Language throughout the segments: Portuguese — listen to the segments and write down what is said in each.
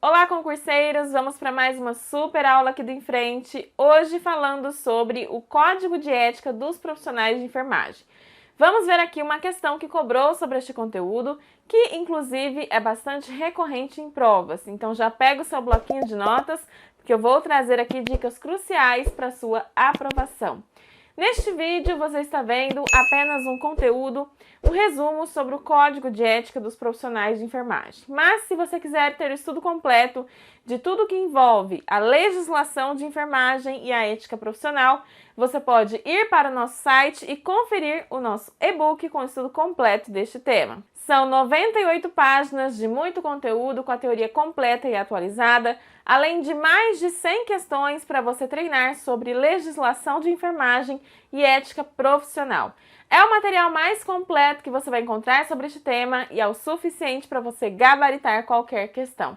Olá, concurseiros! Vamos para mais uma super aula aqui do Em Frente, hoje falando sobre o Código de Ética dos Profissionais de Enfermagem. Vamos ver aqui uma questão que cobrou sobre este conteúdo, que inclusive é bastante recorrente em provas. Então já pega o seu bloquinho de notas, porque eu vou trazer aqui dicas cruciais para a sua aprovação. Neste vídeo você está vendo apenas um conteúdo, um resumo sobre o Código de Ética dos Profissionais de Enfermagem. Mas se você quiser ter o estudo completo de tudo que envolve a legislação de enfermagem e a ética profissional, você pode ir para o nosso site e conferir o nosso e-book com o estudo completo deste tema. São 98 páginas de muito conteúdo com a teoria completa e atualizada, além de mais de 100 questões para você treinar sobre legislação de enfermagem e ética profissional. É o material mais completo que você vai encontrar sobre este tema e é o suficiente para você gabaritar qualquer questão.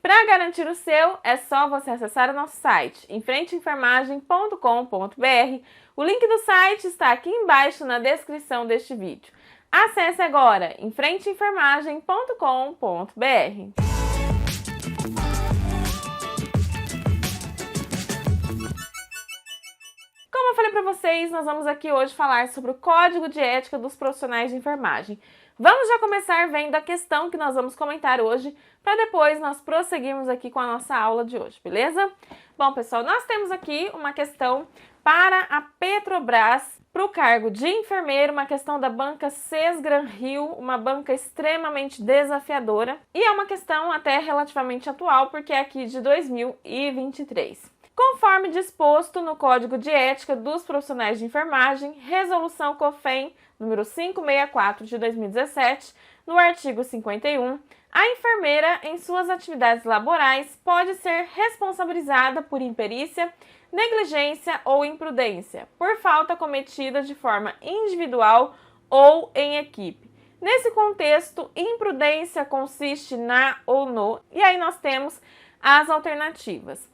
Para garantir o seu, é só você acessar o nosso site, emfrenteenfermagem.com.br. O link do site está aqui embaixo na descrição deste vídeo. Acesse agora emfrenteenfermagem.com.br. Como eu falei para vocês, nós vamos aqui hoje falar sobre o Código de Ética dos Profissionais de Enfermagem. Vamos já começar vendo a questão que nós vamos comentar hoje, para depois nós prosseguirmos aqui com a nossa aula de hoje, beleza? Bom, pessoal, nós temos aqui uma questão para a Petrobras, para o cargo de enfermeiro, uma questão da banca Sesgran Rio, uma banca extremamente desafiadora, e é uma questão até relativamente atual, porque é aqui de 2023. Conforme disposto no Código de Ética dos Profissionais de Enfermagem, Resolução COFEN número 564 de 2017, no artigo 51, a enfermeira, em suas atividades laborais, pode ser responsabilizada por imperícia, negligência ou imprudência, por falta cometida de forma individual ou em equipe. Nesse contexto, imprudência consiste na ou no, e aí nós temos as alternativas.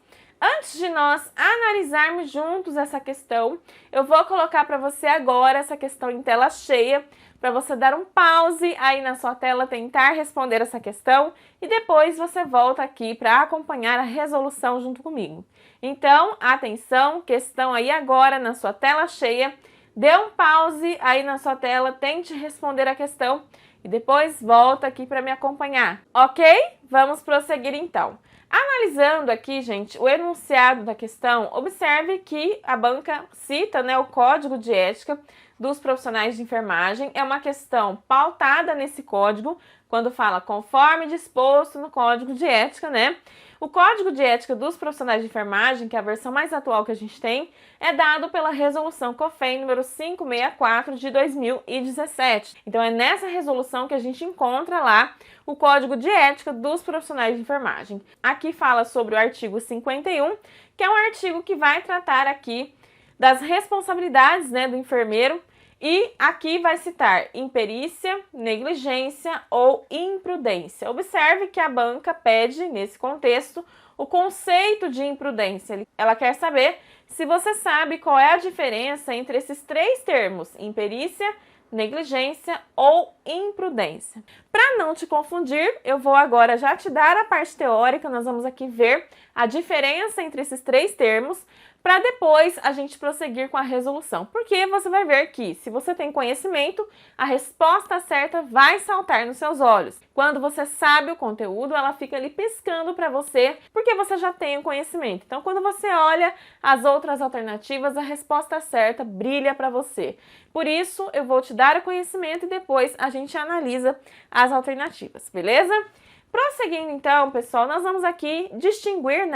Antes de nós analisarmos juntos essa questão, eu vou colocar para você agora essa questão em tela cheia, para você dar um pause aí na sua tela, tentar responder essa questão e depois você volta aqui para acompanhar a resolução junto comigo. Então, atenção, questão aí agora na sua tela cheia, dê um pause aí na sua tela, tente responder a questão e depois volta aqui para me acompanhar, ok? Vamos prosseguir então. Analisando aqui, gente, o enunciado da questão, observe que a banca cita, o Código de Ética dos Profissionais de Enfermagem. É uma questão pautada nesse código, quando fala conforme disposto no Código de Ética, O Código de Ética dos Profissionais de Enfermagem, que é a versão mais atual que a gente tem, é dado pela Resolução COFEN número 564 de 2017. Então é nessa resolução que a gente encontra lá o Código de Ética dos Profissionais de Enfermagem. Aqui fala sobre o artigo 51, que é um artigo que vai tratar aqui das responsabilidades do enfermeiro, e aqui vai citar imperícia, negligência ou imprudência. Observe que a banca pede, nesse contexto, o conceito de imprudência. Ela quer saber se você sabe qual é a diferença entre esses três termos, imperícia, negligência ou imprudência. Para não te confundir, eu vou agora já te dar a parte teórica, nós vamos aqui ver a diferença entre esses três termos, para depois a gente prosseguir com a resolução. Porque você vai ver que, se você tem conhecimento, a resposta certa vai saltar nos seus olhos. Quando você sabe o conteúdo, ela fica ali piscando para você, porque você já tem o conhecimento. Então, quando você olha as outras alternativas, a resposta certa brilha para você. Por isso, eu vou te dar o conhecimento e depois a gente analisa as alternativas, beleza? Prosseguindo então, pessoal, nós vamos aqui distinguir,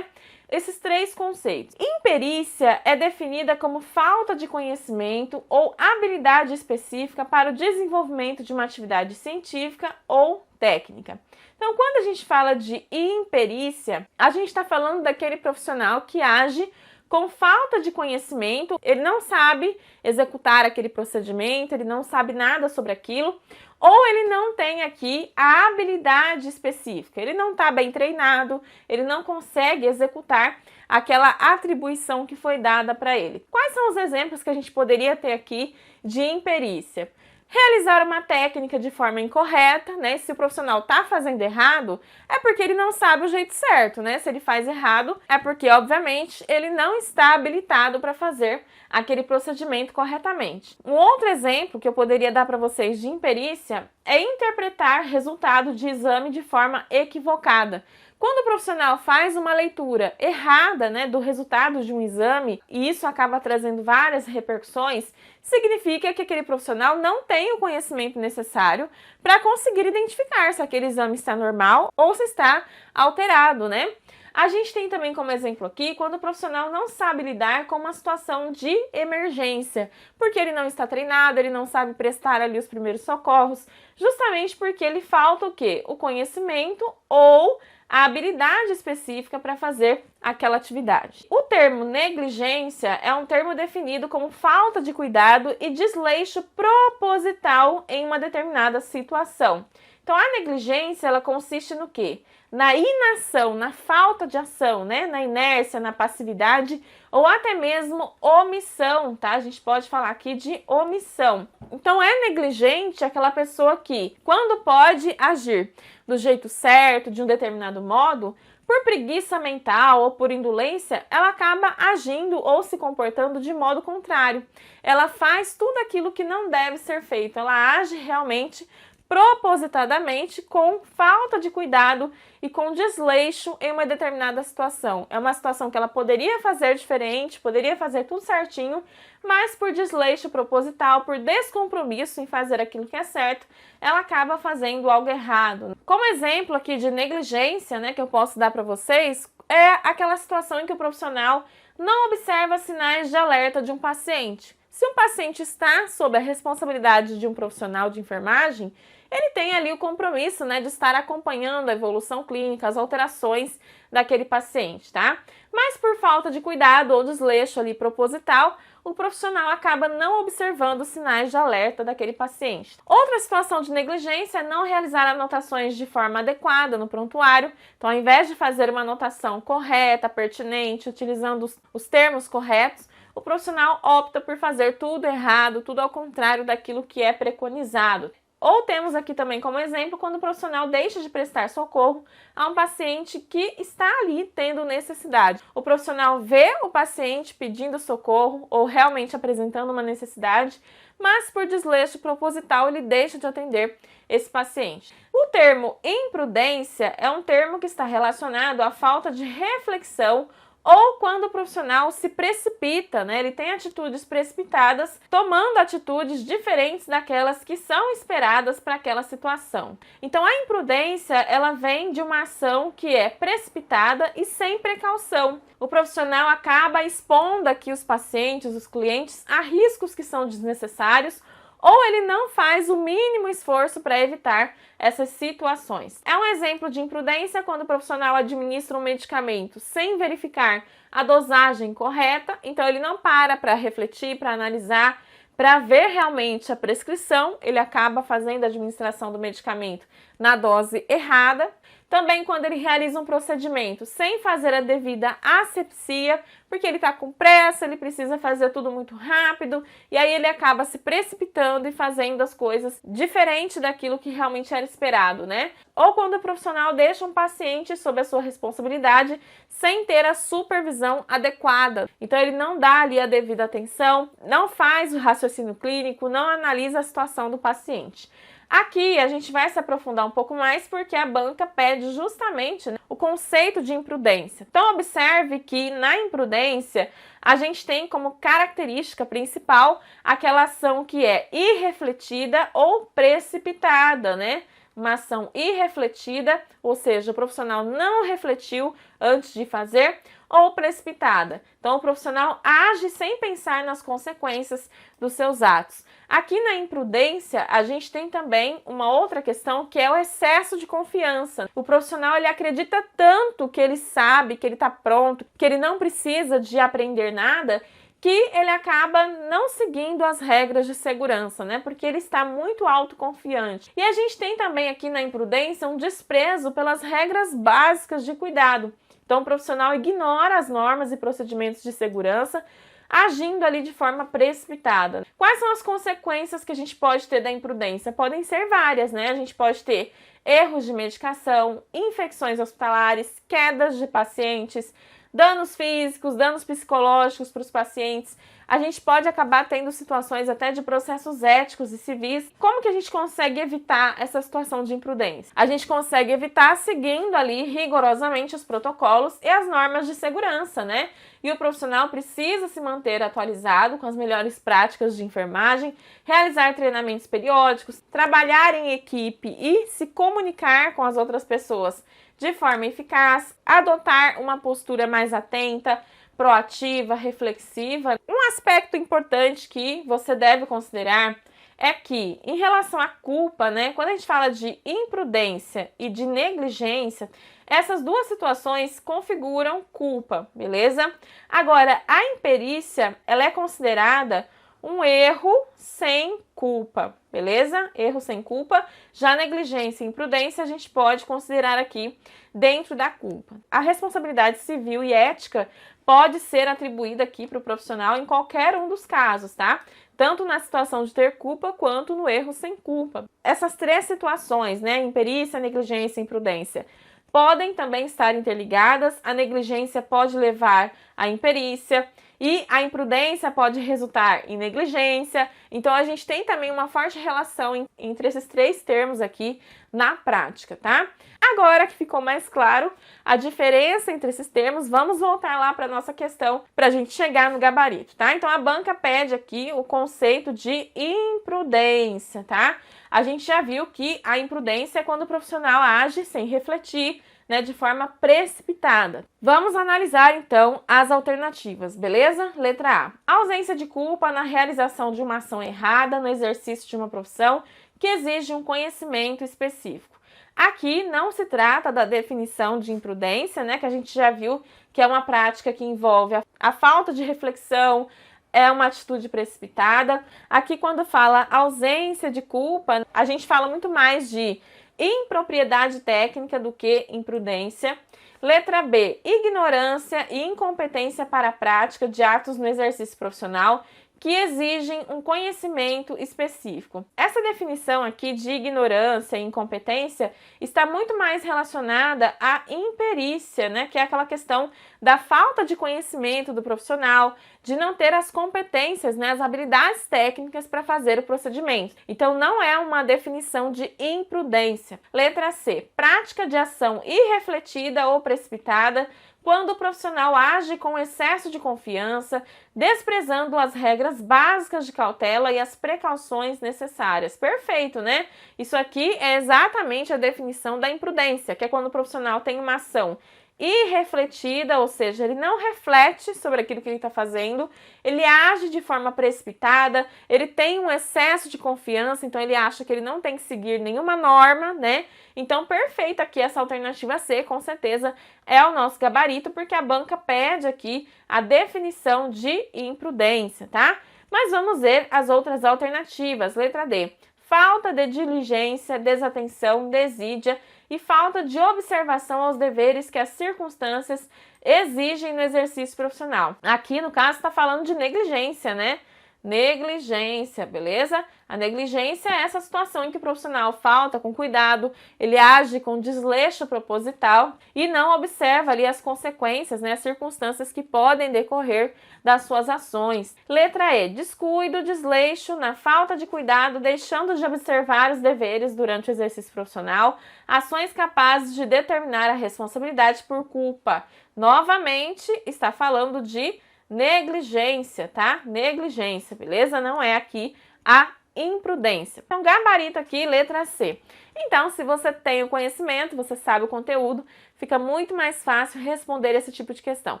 esses três conceitos. Imperícia é definida como falta de conhecimento ou habilidade específica para o desenvolvimento de uma atividade científica ou técnica. Então, quando a gente fala de imperícia, a gente está falando daquele profissional que age com falta de conhecimento, ele não sabe executar aquele procedimento, ele não sabe nada sobre aquilo, ou ele não tem aqui a habilidade específica, ele não está bem treinado, ele não consegue executar aquela atribuição que foi dada para ele. Quais são os exemplos que a gente poderia ter aqui de imperícia? Realizar uma técnica de forma incorreta, né? Se o profissional está fazendo errado, é porque ele não sabe o jeito certo, né? Se ele faz errado, é porque, obviamente, ele não está habilitado para fazer aquele procedimento corretamente. Um outro exemplo que eu poderia dar para vocês de imperícia é interpretar resultado de exame de forma equivocada. Quando o profissional faz uma leitura errada, né, do resultado de um exame, e isso acaba trazendo várias repercussões, significa que aquele profissional não tem o conhecimento necessário para conseguir identificar se aquele exame está normal ou se está alterado, né? A gente tem também como exemplo aqui quando o profissional não sabe lidar com uma situação de emergência, porque ele não está treinado, ele não sabe prestar ali os primeiros socorros, justamente porque ele falta o quê? O conhecimento ou a habilidade específica para fazer aquela atividade. O termo negligência é um termo definido como falta de cuidado e desleixo proposital em uma determinada situação. Então, a negligência, ela consiste no quê? Na inação, na falta de ação, né? Na inércia, na passividade ou até mesmo omissão, tá? A gente pode falar aqui de omissão. Então, é negligente aquela pessoa que, quando pode agir do jeito certo, de um determinado modo, por preguiça mental ou por indolência, ela acaba agindo ou se comportando de modo contrário. Ela faz tudo aquilo que não deve ser feito, ela age realmente propositadamente com falta de cuidado e com desleixo em uma determinada situação. É uma situação que ela poderia fazer diferente, poderia fazer tudo certinho, mas por desleixo proposital, por descompromisso em fazer aquilo que é certo, ela acaba fazendo algo errado. Como exemplo aqui de negligência, né, que eu posso dar para vocês, é aquela situação em que o profissional não observa sinais de alerta de um paciente. Se um paciente está sob a responsabilidade de um profissional de enfermagem, ele tem ali o compromisso, né, de estar acompanhando a evolução clínica, as alterações daquele paciente, tá? Mas por falta de cuidado ou desleixo ali proposital, o profissional acaba não observando sinais de alerta daquele paciente. Outra situação de negligência é não realizar anotações de forma adequada no prontuário. Então, ao invés de fazer uma anotação correta, pertinente, utilizando os termos corretos, o profissional opta por fazer tudo errado, tudo ao contrário daquilo que é preconizado. Ou temos aqui também como exemplo quando o profissional deixa de prestar socorro a um paciente que está ali tendo necessidade. O profissional vê o paciente pedindo socorro ou realmente apresentando uma necessidade, mas por desleixo proposital ele deixa de atender esse paciente. O termo imprudência é um termo que está relacionado à falta de reflexão ou quando o profissional se precipita, né? Ele tem atitudes precipitadas, tomando atitudes diferentes daquelas que são esperadas para aquela situação. Então, a imprudência, ela vem de uma ação que é precipitada e sem precaução. O profissional acaba expondo aqui os pacientes, os clientes, a riscos que são desnecessários, ou ele não faz o mínimo esforço para evitar essas situações. É um exemplo de imprudência quando o profissional administra um medicamento sem verificar a dosagem correta, então ele não para refletir, para analisar, para ver realmente a prescrição, ele acaba fazendo a administração do medicamento na dose errada. Também quando ele realiza um procedimento sem fazer a devida asepsia, porque ele está com pressa, ele precisa fazer tudo muito rápido, e aí ele acaba se precipitando e fazendo as coisas diferente daquilo que realmente era esperado, né? Ou quando o profissional deixa um paciente sob a sua responsabilidade sem ter a supervisão adequada. Então ele não dá ali a devida atenção, não faz o raciocínio clínico, não analisa a situação do paciente. Aqui a gente vai se aprofundar um pouco mais porque a banca pede justamente, né, o conceito de imprudência. Então observe que na imprudência a gente tem como característica principal aquela ação que é irrefletida ou precipitada, né? Uma ação irrefletida, ou seja, o profissional não refletiu antes de fazer, ou precipitada. Então, o profissional age sem pensar nas consequências dos seus atos. Aqui na imprudência, a gente tem também uma outra questão que é o excesso de confiança. O profissional ele acredita tanto que ele sabe, que ele está pronto, que ele não precisa de aprender nada, que ele acaba não seguindo as regras de segurança, né? Porque ele está muito autoconfiante. E a gente tem também aqui na imprudência um desprezo pelas regras básicas de cuidado. Então, o profissional ignora as normas e procedimentos de segurança, agindo ali de forma precipitada. Quais são as consequências que a gente pode ter da imprudência? Podem ser várias, né? A gente pode ter erros de medicação, infecções hospitalares, quedas de pacientes, danos físicos, danos psicológicos para os pacientes. A gente pode acabar tendo situações até de processos éticos e civis. Como que a gente consegue evitar essa situação de imprudência? A gente consegue evitar seguindo ali rigorosamente os protocolos e as normas de segurança, né? E o profissional precisa se manter atualizado com as melhores práticas de enfermagem, realizar treinamentos periódicos, trabalhar em equipe e se comunicar com as outras pessoas de forma eficaz, adotar uma postura mais atenta, proativa, reflexiva. Um aspecto importante que você deve considerar é que, em relação à culpa, né, quando a gente fala de imprudência e de negligência, essas duas situações configuram culpa, beleza? Agora, a imperícia, ela é considerada um erro sem culpa, beleza? Erro sem culpa. Já negligência e imprudência a gente pode considerar aqui dentro da culpa. A responsabilidade civil e ética pode ser atribuída aqui para o profissional em qualquer um dos casos, tá? Tanto na situação de ter culpa quanto no erro sem culpa. Essas três situações, né? Imperícia, negligência e imprudência, podem também estar interligadas. A negligência pode levar à imperícia e a imprudência pode resultar em negligência. Então, a gente tem também uma forte relação entre esses três termos aqui na prática, tá? Agora que ficou mais claro a diferença entre esses termos, vamos voltar lá para a nossa questão para a gente chegar no gabarito, tá? Então, a banca pede aqui o conceito de imprudência, tá? A gente já viu que a imprudência é quando o profissional age sem refletir, né, de forma precipitada. Vamos analisar então as alternativas, beleza? Letra A. Ausência de culpa na realização de uma ação errada no exercício de uma profissão que exige um conhecimento específico. Aqui não se trata da definição de imprudência, né, que a gente já viu que é uma prática que envolve a falta de reflexão, é uma atitude precipitada. Aqui, quando fala ausência de culpa, a gente fala muito mais de impropriedade técnica do que imprudência. Letra B, ignorância e incompetência para a prática de atos no exercício profissional que exigem um conhecimento específico. Essa definição aqui de ignorância e incompetência está muito mais relacionada à imperícia, né? Que é aquela questão da falta de conhecimento do profissional, de não ter as competências, né? As habilidades técnicas para fazer o procedimento. Então, não é uma definição de imprudência. Letra C, prática de ação irrefletida ou precipitada, quando o profissional age com excesso de confiança, desprezando as regras básicas de cautela e as precauções necessárias. Perfeito, né? Isso aqui é exatamente a definição da imprudência, que é quando o profissional tem uma ação irrefletida, ou seja, ele não reflete sobre aquilo que ele está fazendo, ele age de forma precipitada, ele tem um excesso de confiança, então ele acha que ele não tem que seguir nenhuma norma, né? Então, perfeita aqui essa alternativa C, com certeza é o nosso gabarito, porque a banca pede aqui a definição de imprudência, tá? Mas vamos ver as outras alternativas. Letra D, falta de diligência, desatenção, desídia e falta de observação aos deveres que as circunstâncias exigem no exercício profissional. Aqui, no caso, está falando de negligência, né? Negligência, beleza? A negligência é essa situação em que o profissional falta com cuidado, ele age com desleixo proposital e não observa ali as consequências, né, as circunstâncias que podem decorrer das suas ações. Letra E, descuido, desleixo, na falta de cuidado, deixando de observar os deveres durante o exercício profissional, ações capazes de determinar a responsabilidade por culpa. Novamente, está falando de negligência, tá? Negligência, beleza? Não é aqui a imprudência. Então, gabarito aqui, letra C. Então, se você tem o conhecimento, você sabe o conteúdo, fica muito mais fácil responder esse tipo de questão.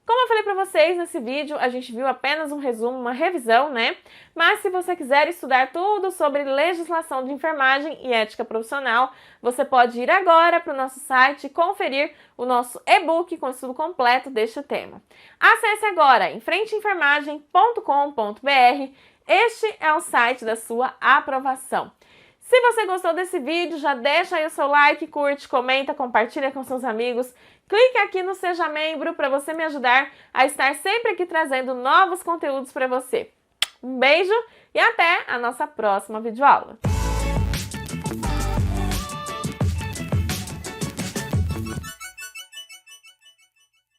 Como eu falei para vocês nesse vídeo, a gente viu apenas um resumo, uma revisão, né? Mas se você quiser estudar tudo sobre legislação de enfermagem e ética profissional, você pode ir agora para o nosso site e conferir o nosso e-book com estudo completo deste tema. Acesse agora enfrenteenfermagem.com.br. Este é o site da sua aprovação. Se você gostou desse vídeo, já deixa aí o seu like, curte, comenta, compartilha com seus amigos. Clique aqui no Seja Membro para você me ajudar a estar sempre aqui trazendo novos conteúdos para você. Um beijo e até a nossa próxima videoaula.